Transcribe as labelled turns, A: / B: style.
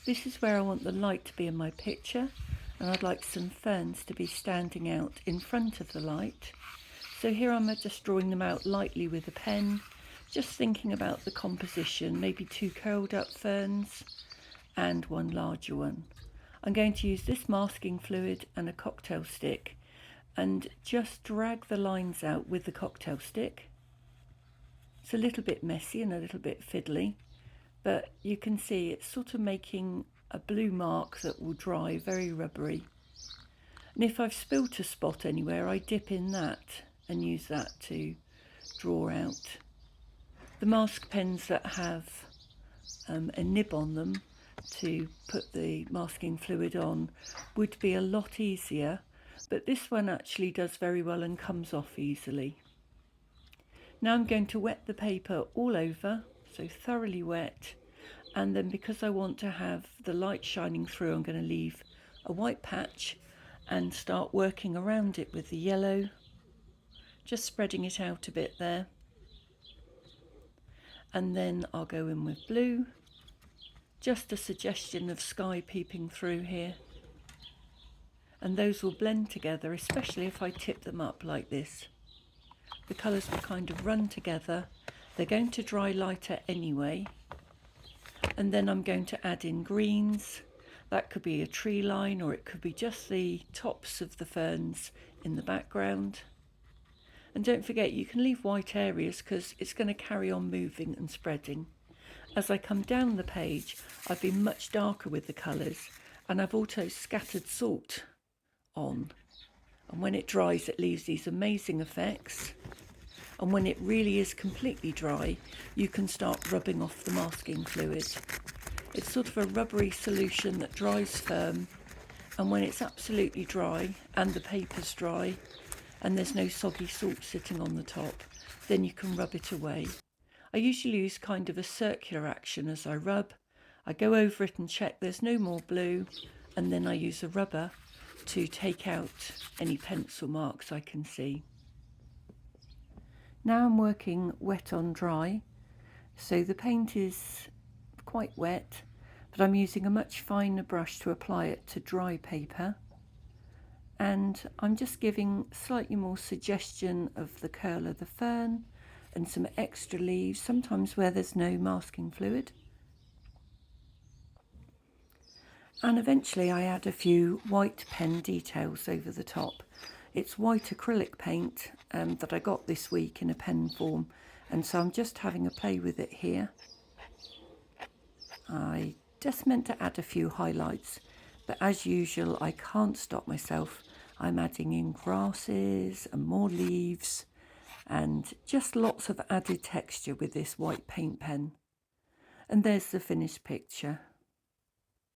A: This is where I want the light to be in my picture, and I'd like some ferns to be standing out in front of the light. So here I'm just drawing them out lightly with a pen, just thinking about the composition, maybe 2 curled up ferns and 1 larger one. I'm going to use this masking fluid and a cocktail stick and just drag the lines out with the cocktail stick. It's a little bit messy and a little bit fiddly, but you can see it's sort of making a blue mark that will dry very rubbery. And if I've spilt a spot anywhere, I dip in that and use that to draw out. The mask pens that have a nib on them to put the masking fluid on would be a lot easier, but this one actually does very well and comes off easily. Now I'm going to wet the paper all over, so thoroughly wet, and then because I want to have the light shining through, I'm going to leave a white patch and start working around it with the yellow, just spreading it out a bit there. And then I'll go in with blue, just a suggestion of sky peeping through here. And those will blend together, especially if I tip them up like this. The colours will kind of run together. They're going to dry lighter anyway. And then I'm going to add in greens. That could be a tree line, or it could be just the tops of the ferns in the background. And don't forget, you can leave white areas because it's going to carry on moving and spreading. As I come down the page, I've been much darker with the colours, and I've also scattered salt on. And when it dries, it leaves these amazing effects. And when it really is completely dry, you can start rubbing off the masking fluid. It's sort of a rubbery solution that dries firm, and when it's absolutely dry and the paper's dry and there's no soggy salt sitting on the top, then you can rub it away. I usually use kind of a circular action as I rub. I go over it and check there's no more blue, and then I use a rubber to take out any pencil marks I can see. Now I'm working wet on dry, so the paint is quite wet, but I'm using a much finer brush to apply it to dry paper, and I'm just giving slightly more suggestion of the curl of the fern and some extra leaves, sometimes where there's no masking fluid. And eventually I add a few white pen details over the top. It's white acrylic paint that I got this week in a pen form, and so I'm just having a play with it here. I just meant to add a few highlights, but as usual I can't stop myself. I'm adding in grasses and more leaves and just lots of added texture with this white paint pen. And there's the finished picture.